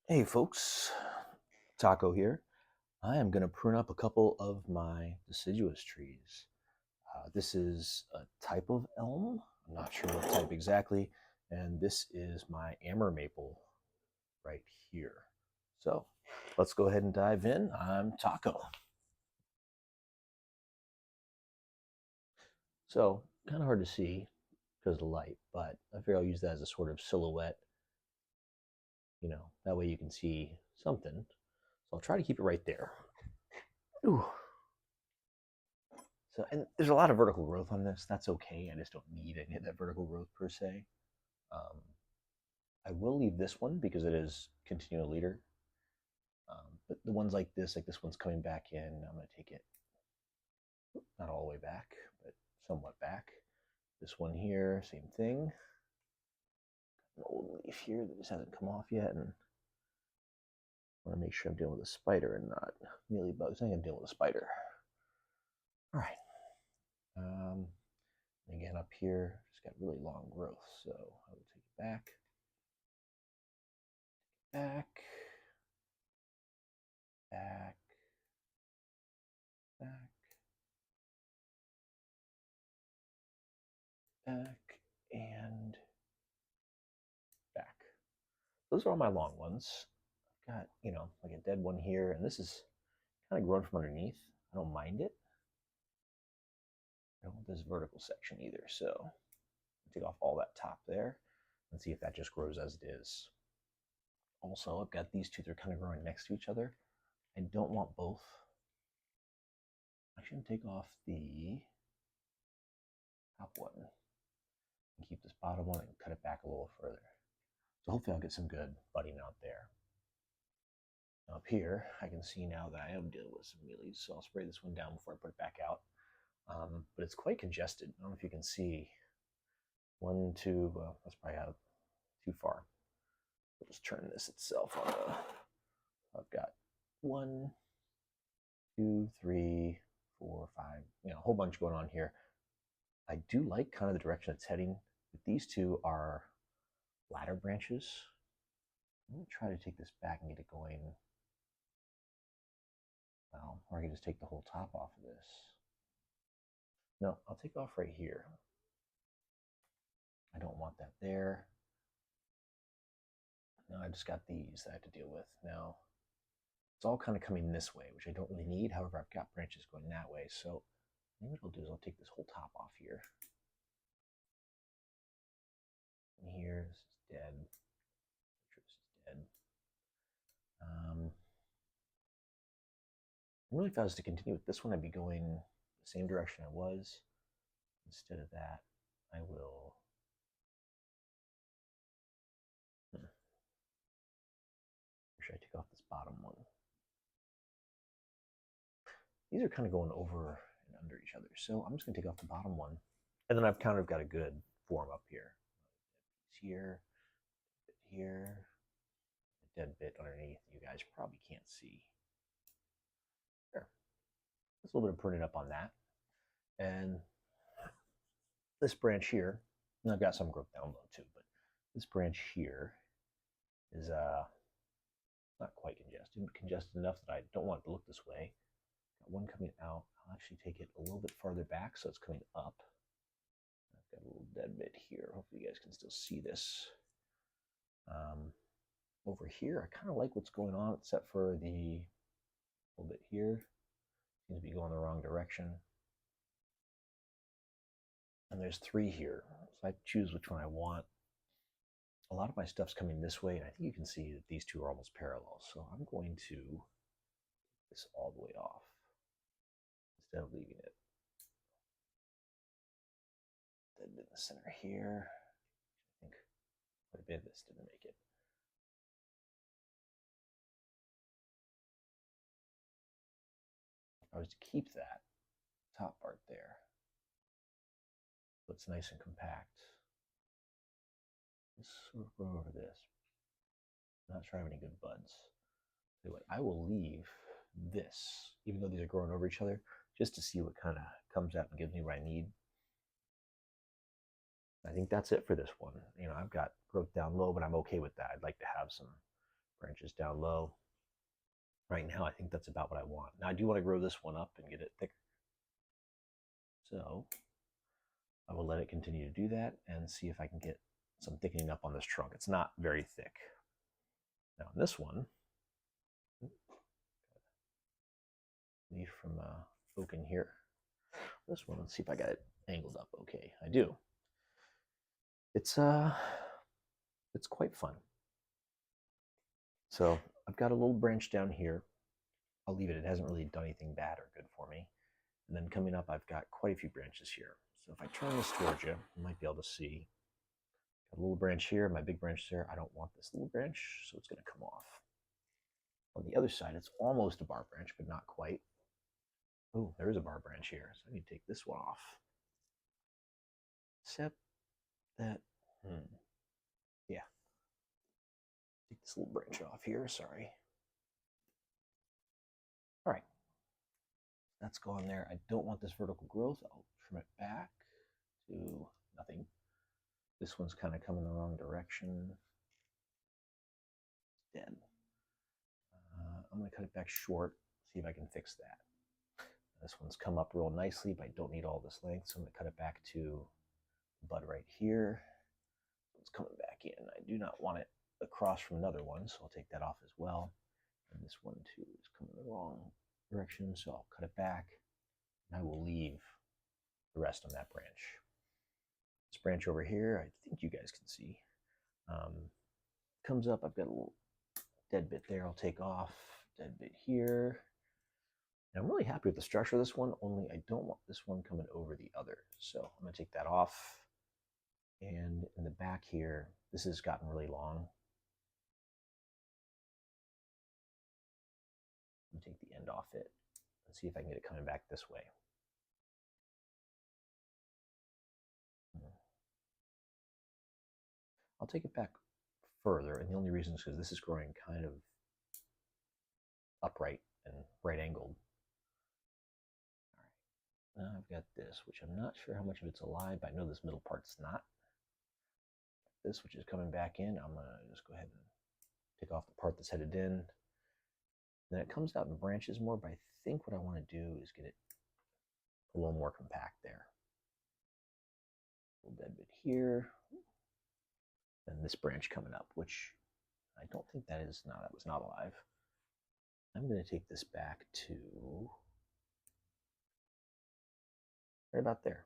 Hey folks, Taco here. I am going to prune up a couple of my deciduous trees. This is a type of elm. I'm not sure what type exactly. And this is my Amur maple right here. So let's go ahead and dive in. I'm Taco. So kind of hard to see because of the light, but I figure I'll use that as a sort of silhouette. That way you can see something. So I'll try to keep it right there. Ooh. So, and there's a lot of vertical growth on this. That's okay. I just don't need any of that vertical growth per se. Um, I will leave this one because it is continual leader. But the ones like this one's coming back in. I'm going to take it not all the way back, but somewhat back. This one here, same thing. An old leaf here that just hasn't come off yet, and I want to make sure I'm dealing with a spider and not mealybugs. I think I'm dealing with a spider. All right. Um, again, up here, just got really long growth, so I will take it back. Back, back, back, back, and back. Those are all my long ones. I've got, like a dead one here, and this is kind of grown from underneath. I don't mind it. I don't want this vertical section either, so take off all that top there and see if that just grows as it is. Also, I've got these two, they're kind of growing next to each other. I don't want both. I should take off the top one and keep this bottom one and cut it back a little further. So hopefully I'll get some good budding out there. Up here, I can see now that I am dealing with some mealies, so I'll spray this one down before I put it back out. But it's quite congested. I don't know if you can see one, two, well, that's probably out too far. I'll just turn this itself on I've got one, two, three, four, five, a whole bunch going on here. I do like kind of the direction it's heading. But these two are ladder branches. I'm going to try to take this back and get it going. Well, or I can just take the whole top off of this. No, I'll take off right here. I don't want that there. Now I just got these that I have to deal with. Now, it's all kind of coming this way, which I don't really need. However, I've got branches going that way. So maybe what I'll do is I'll take this whole top off here. And here, this is dead. This is dead. Really, if I was to continue with this one, I'd be going the same direction I was. Instead of that, I will. Or should I take off this bottom one? These are kind of going over and under each other. So I'm just going to take off the bottom one. And then I've kind of got a good form up here. Here, here, a dead bit underneath. You guys probably can't see. There. There's a little bit of pruning up on that. And this branch here, and I've got some growth down low too, but this branch here is not quite congested, but congested enough that I don't want it to look this way. Got one coming out. I'll actually take it a little bit farther back so it's coming up. I've got a little dead bit here. Hopefully you guys can still see this. Over here, I kind of like what's going on, except for the little bit here. Seems to be going the wrong direction. And there's three here, so I choose which one I want. A lot of my stuff's coming this way, and I think you can see that these two are almost parallel. So I'm going to take this all the way off instead of leaving it dead in the center here. I think quite a bit of this didn't make it. If I was to keep that top part there, so it's nice and compact, let's sort of go over this. I'm not sure I have any good buds. So anyway, I will leave this, even though these are growing over each other, just to see what kind of comes out and gives me what I need. I think that's it for this one. I've got growth down low, but I'm okay with that. I'd like to have some Branches down low. Right now, I think that's about what I want. Now, I do want to grow this one up and get it thicker. So I will let it continue to do that and see if I can get some thickening up on this trunk. It's not very thick. Now, in this one, leaf from oak in here. This one, let's see if I got it angled up okay. I do. It's quite fun. So I've got a little branch down here. I'll leave it. It hasn't really done anything bad or good for me. And then coming up, I've got quite a few branches here. So if I turn this towards you, you might be able to see got a little branch here, my big branch there. I don't want this little branch, so it's going to come off. On the other side, it's almost a bar branch, but not quite. Oh, there is a bar branch here, so I need to take this one off. Except that, yeah. Take this little branch off here, sorry. All right, that's gone there. I don't want this vertical growth. I'll trim it back to nothing. This one's kind of coming the wrong direction. It's dead. I'm going to cut it back short, see if I can fix that. This one's come up real nicely, but I don't need all this length, so I'm going to cut it back to the bud right here. It's coming back in. I do not want it across from another one, so I'll take that off as well. And this one too is coming the wrong direction, so I'll cut it back, and I will leave the rest on that branch. This branch over here, I think you guys can see, comes up. I've got a little dead bit there. I'll take off. Dead bit here. And I'm really happy with the structure of this one, only I don't want this one coming over the other. So I'm going to take that off. And in the back here, this has gotten really long. I'm going to take the end off it and see if I can get it coming back this way. I'll take it back further, and the only reason is because this is growing kind of upright and right angled. All right, now I've got this, which I'm not sure how much of it's alive, but I know this middle part's not. This, which is coming back in, I'm gonna just go ahead and take off the part that's headed in. Then it comes out and branches more, but I think what I want to do is get it a little more compact there. A little dead bit here. And this branch coming up, which I don't think that is, no, that was not alive. I'm going to take this back to right about there.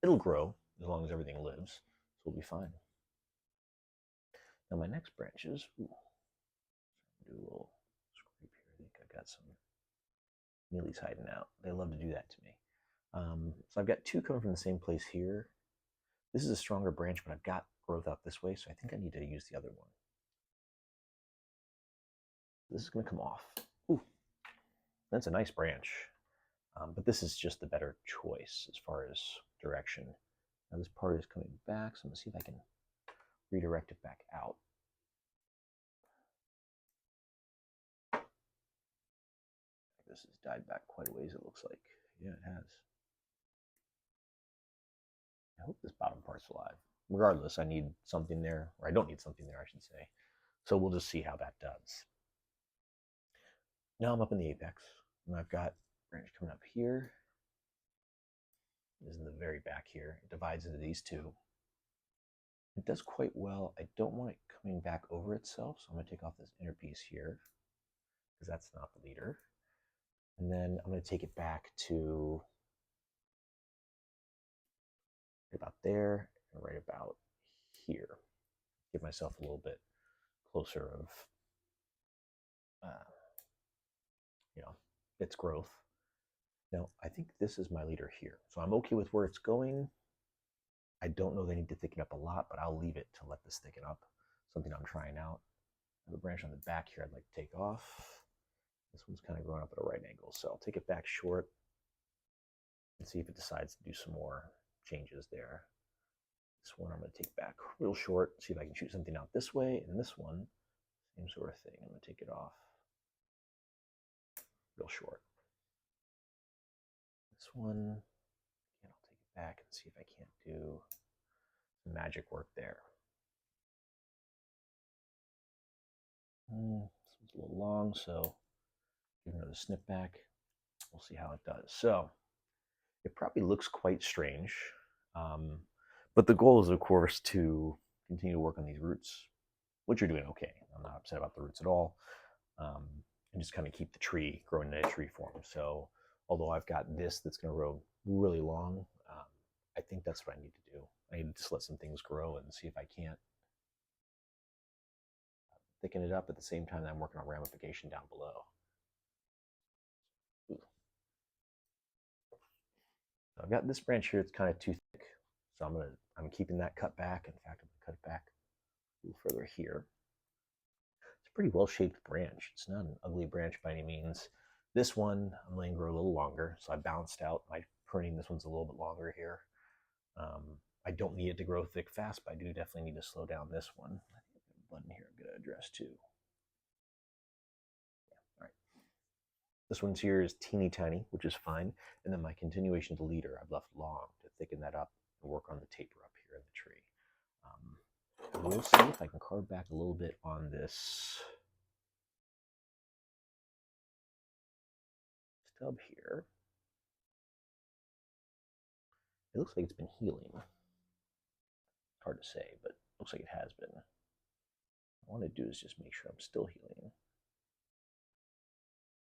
It'll grow as long as everything lives, so we'll be fine. Now my next branches, do a little scrape here. I think I got some mealies hiding out. They love to do that to me. So I've got two coming from the same place here. This is a stronger branch, but I've got growth out this way, so I think I need to use the other one. This is going to come off. Ooh, that's a nice branch, but this is just the better choice as far as direction. Now this part is coming back, so I'm going to see if I can redirect it back out. This has died back quite a ways, it looks like. Yeah, it has. I hope this bottom part's alive. Regardless, I need something there, or I don't need something there, I should say. So we'll just see how that does. Now I'm up in the apex, and I've got a branch coming up here. This is in the very back here. It divides into these two. It does quite well. I don't want it coming back over itself, so I'm going to take off this inner piece here, because that's not the leader. And then I'm going to take it back to right about there and right about here. Give myself a little bit closer of, its growth. Now, I think this is my leader here. So I'm okay with where it's going. I don't know they need to thicken up a lot, but I'll leave it to let this thicken up. Something I'm trying out. I have a branch on the back here I'd like to take off. This one's kind of growing up at a right angle, so I'll take it back short and see if it decides to do some more changes there. This one I'm going to take back real short, see if I can shoot something out this way, and this one, same sort of thing. I'm going to take it off real short. This one, again, I'll take it back and see if I can't do some magic work there. a little long, so give another snip back. We'll see how it does. So it probably looks quite strange, but the goal is, of course, to continue to work on these roots, which you're doing okay. I'm not upset about the roots at all, and just kind of keep the tree growing in a tree form. So although I've got this that's going to grow really long, I think that's what I need to do. I need to just let some things grow and see if I can't thicken it up at the same time that I'm working on ramification down below. Ooh. So I've got this branch here, it's kind of too thick, so I'm keeping that cut back. In fact, I'm gonna cut it back a little further here. It's a pretty well-shaped branch. It's not an ugly branch by any means. This one I'm letting grow a little longer, so I balanced out my pruning. This one's a little bit longer here. I don't need it to grow thick fast, but I do definitely need to slow down this one. I think I've got a button here I'm going to address too. Yeah, all right. This one's here is teeny tiny, which is fine. And then my continuation to leader, I've left long to thicken that up and work on the taper up here in the tree. We'll see if I can carve back a little bit on this stub here. It looks like it's been healing. Hard to say, but it looks like it has been. What I want to do is just make sure I'm still healing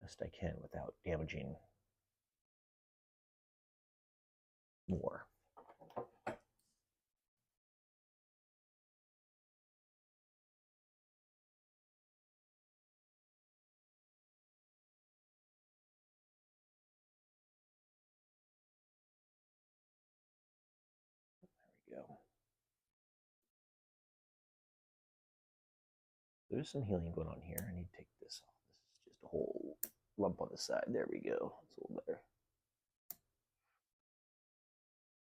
best I can without damaging more. There we go. There's some healing going on here. I need to take this off. This is just a whole lump on the side. There we go. It's a little better.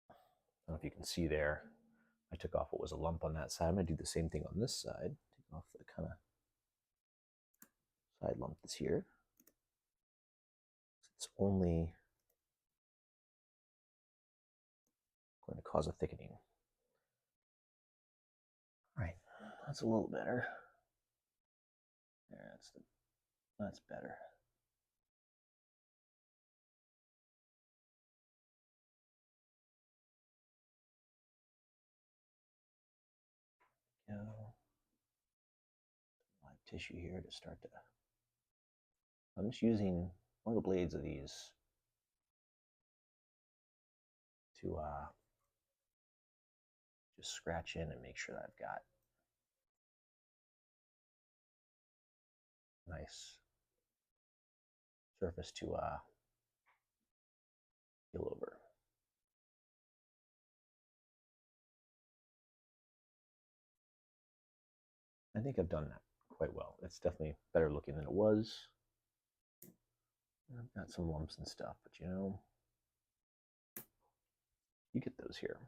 I don't know if you can see there. I took off what was a lump on that side. I'm going to do the same thing on this side. Take off the kind of side lump that's here. It's only going to cause a thickening. All right, that's a little better. There, that's better. Go. Live tissue here to start to. I'm just using one of the blades of these to just scratch in and make sure that I've got nice surface to heal over. I think I've done that quite well. It's definitely better looking than it was. I've got some lumps and stuff, but you know, you get those here.